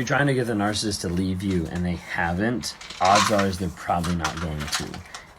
You're trying to get the narcissist to leave you and they haven't, odds are is they're probably not going to.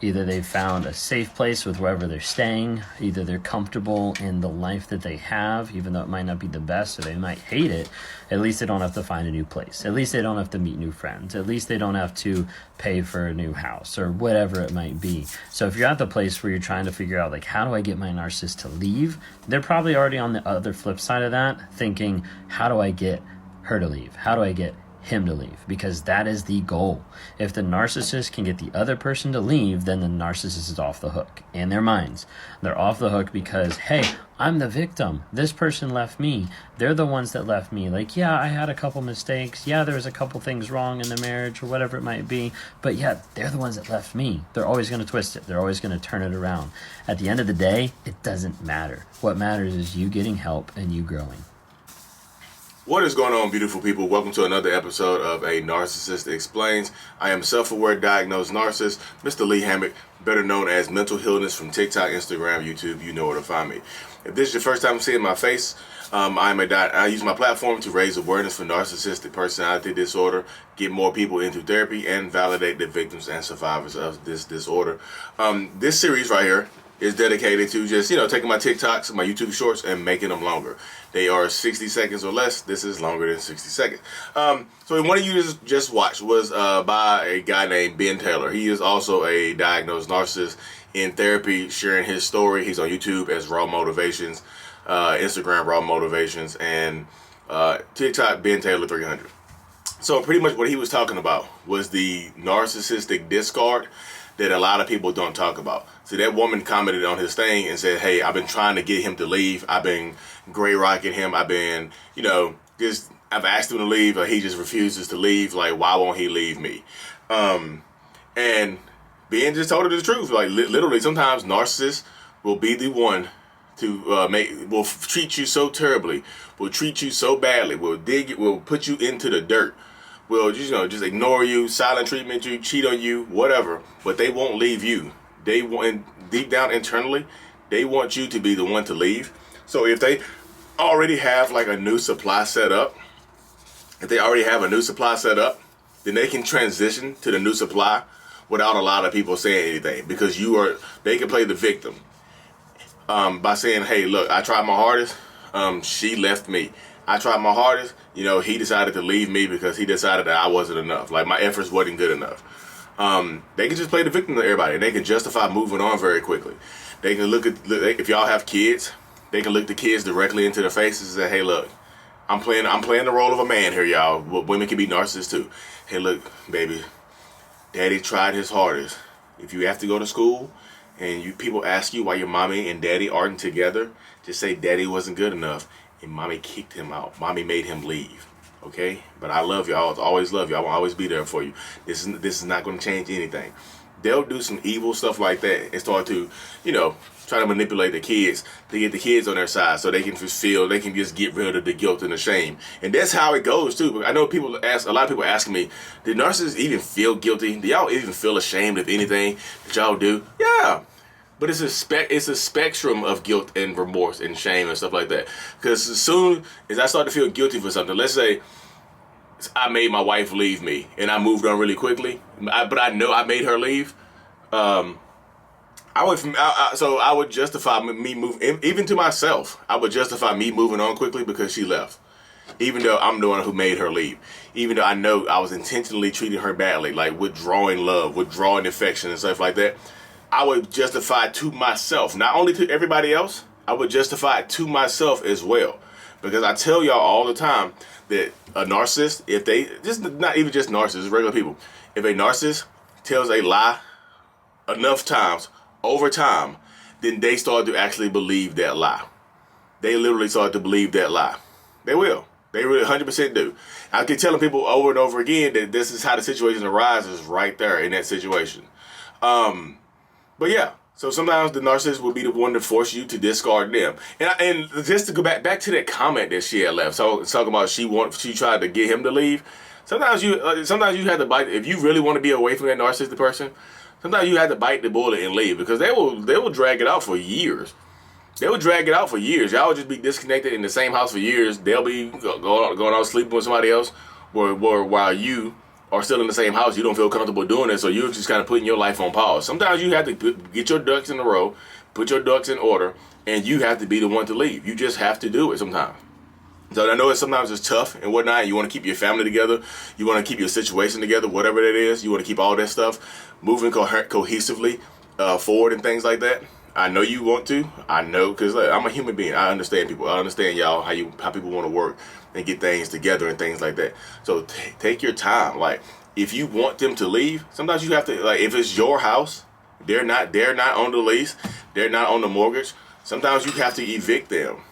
Either they've found a safe place with wherever they're staying, either they're comfortable in the life that they have, even though it might not be the best, or they might hate it. At least they don't have to find a new place. At least they don't have to meet new friends. At least they don't have to pay for a new house or whatever it might be. So if you're at the place where you're trying to figure out, like, how do I get my narcissist to leave? They're probably already on the other flip side of that, thinking, how do I get her to leave? How do I get him to leave? Because that is the goal. If the narcissist can get the other person to leave, then the narcissist is off the hook in their minds. They're off the hook because, hey, I'm the victim. This person left me. They're the ones that left me. Like, yeah, I had a couple mistakes. Yeah, there was a couple things wrong in the marriage or whatever it might be. But yeah, they're the ones that left me. They're always going to twist it. They're always going to turn it around. At the end of the day, it doesn't matter. What matters is you getting help and you growing. What is going on, beautiful people? Welcome to another episode of A Narcissist Explains. I am self-aware diagnosed narcissist, Mr. Lee Hammock, better known as Mental Healness from TikTok, Instagram, YouTube. You know where to find me. If this is your first time seeing my face, I use my platform to raise awareness for narcissistic personality disorder, get more people into therapy, and validate the victims and survivors of this disorder. This series right here is dedicated to just, taking my TikToks, my YouTube shorts, and making them longer. They are 60 seconds or less. This is longer than 60 seconds. So one of you just watched was by a guy named Ben Taylor. He is also a diagnosed narcissist in therapy, sharing his story. He's on YouTube as Raw Motivations, Instagram Raw Motivations, and TikTok Ben Taylor 300. So pretty much what he was talking about was the narcissistic discard that a lot of people don't talk about. So that woman commented on his thing and said, hey, I've been trying to get him to leave. I've been gray rocking him. I've been, I've asked him to leave, but he just refuses to leave. Like, why won't he leave me? And Ben just told her the truth. Like, literally, sometimes narcissists will be the one to will treat you so terribly, will treat you so badly, will put you into the dirt. Will just ignore you, silent treatment you, cheat on you, whatever, but they won't leave you. They want, deep down internally, they want you to be the one to leave. So if they already have like a new supply set up, then they can transition to the new supply without a lot of people saying anything, because they can play the victim by saying, hey, look, I tried my hardest, she left me. I tried my hardest, he decided to leave me because he decided that I wasn't enough. Like, my efforts wasn't good enough. They can just play the victim to everybody, and they can justify moving on very quickly. They can if y'all have kids, they can look the kids directly into their faces and say, hey, look, I'm playing the role of a man here, y'all. Women can be narcissists too. Hey, look, baby, daddy tried his hardest. If you have to go to school and people ask you why your mommy and daddy aren't together, just say daddy wasn't good enough. And mommy kicked him out. Mommy made him leave. Okay? But I love you. I'll always love you. I will always be there for you. This is not going to change anything. They'll do some evil stuff like that and start to, try to manipulate the kids to get the kids on their side so they can just get rid of the guilt and the shame. And that's how it goes too. I know a lot of people asking me, did narcissists even feel guilty? Do y'all even feel ashamed of anything that y'all do? Yeah. But it's a spectrum of guilt and remorse and shame and stuff like that. Because as soon as I start to feel guilty for something, let's say I made my wife leave me and I moved on really quickly, but I know I made her leave, I would justify me moving, even to myself, I would justify me moving on quickly because she left. Even though I'm the one who made her leave. Even though I know I was intentionally treating her badly, like withdrawing love, withdrawing affection and stuff like that. I would justify it to myself, not only to everybody else, I would justify it to myself as well. Because I tell y'all all the time that a narcissist, not even just narcissists, regular people, if a narcissist tells a lie enough times, over time, then they start to actually believe that lie. They literally start to believe that lie. They will. They really 100% do. I keep telling people over and over again that this is how the situation arises right there in that situation. But yeah, so sometimes the narcissist will be the one to force you to discard them. And just to go back to that comment that she had left, so talking about she tried to get him to leave. Sometimes you have to bite. If you really want to be away from that narcissistic person, sometimes you have to bite the bullet and leave, because they will drag it out for years. They will drag it out for years. Y'all will just be disconnected in the same house for years. They'll be going out sleeping with somebody else, while you are still in the same house, you don't feel comfortable doing it, so you're just kind of putting your life on pause. Sometimes you have to get your ducks in a row, put your ducks in order, and you have to be the one to leave. You just have to do it sometimes. So I know sometimes it's tough and whatnot. You want to keep your family together. You want to keep your situation together, whatever that is. You want to keep all that stuff moving cohesively forward and things like that. I know you want to. I know, because I'm a human being. I understand people. I understand y'all, how people want to work and get things together and things like that. So take your time. Like, if you want them to leave, sometimes you have to, like, if it's your house, they're not on the lease, they're not on the mortgage, sometimes you have to evict them.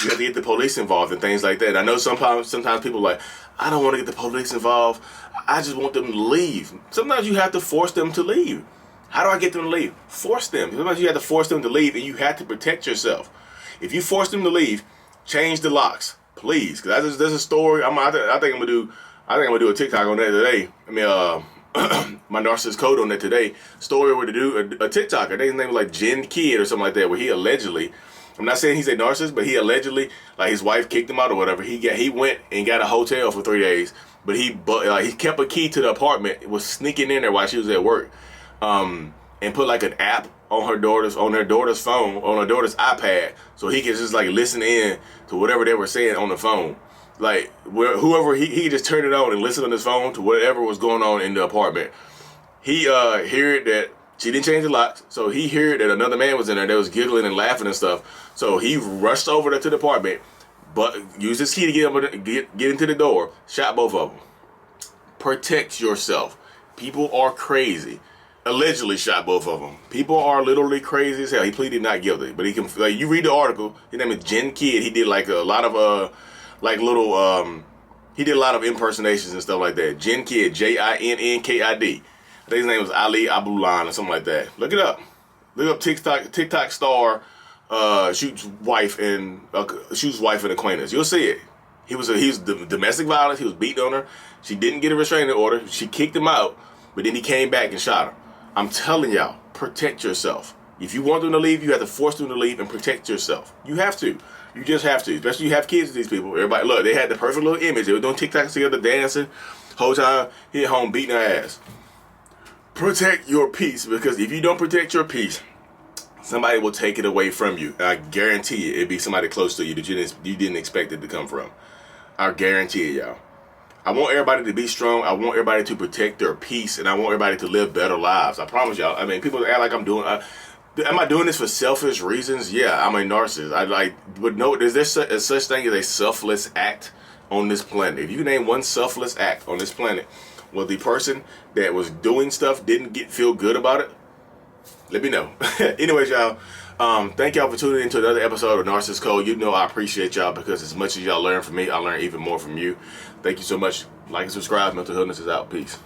You have to get the police involved and things like that. I know sometimes people are like, I don't want to get the police involved. I just want them to leave. Sometimes you have to force them to leave. How do I get them to leave? Force them. Sometimes you have to force them to leave, and you have to protect yourself. If you force them to leave, change the locks, please. Because there's a story. I think I'm gonna do a TikTok on that today. My narcissist code on that today. Story where to do a TikToker. I think his name was like Jen Kid or something like that, where he allegedly, I'm not saying he's a narcissist, but he allegedly, like, his wife kicked him out or whatever. He went and got a hotel for 3 days, but he kept a key to the apartment, was sneaking in there while she was at work, and put like an app on her daughter's phone, on her daughter's iPad, so he could just like listen in to whatever they were saying on the phone. Like, whoever he just turned it on and listened on his phone to whatever was going on in the apartment. He heard that she didn't change the locks, so he heard that another man was in there that was giggling and laughing and stuff. So he rushed over there to the apartment, but used his key to get into the door, shot both of them. Protect yourself. People are crazy. Allegedly shot both of them. People are literally crazy as hell. He pleaded not guilty, but he can, like, you read the article. His name is Jen Kidd. He did like a lot of he did a lot of impersonations and stuff like that. Jen Kidd, JINNKID. I think his name was Ali Abulan or something like that. Look it up. Look up TikTok star shoots wife and acquaintance. You'll see it. He was domestic violence. He was beating on her. She didn't get a restraining order. She kicked him out, but then he came back and shot her. I'm telling y'all, protect yourself. If you want them to leave, you have to force them to leave and protect yourself. You have to. You just have to. Especially you have kids with these people. Everybody, look, they had the perfect little image. They were doing TikToks together, dancing. Whole time, he at home beating her ass. Protect your peace, because if you don't protect your peace, somebody will take it away from you. And I guarantee you, it'd be somebody close to you that you didn't expect it to come from. I guarantee it, y'all. I want everybody to be strong. I want everybody to protect their peace, and I want everybody to live better lives. I promise y'all. I mean, people act like I'm doing. Am I doing this for selfish reasons? Yeah, I'm a narcissist. But no, is there such thing as a selfless act on this planet? If you can name one selfless act on this planet, well, the person that was doing stuff didn't feel good about it, let me know. Anyways, y'all, thank y'all for tuning into another episode of Narcissist Code. You know I appreciate y'all, because as much as y'all learn from me, I learn even more from you. Thank you so much. Like and subscribe. Mental Illness is out. Peace.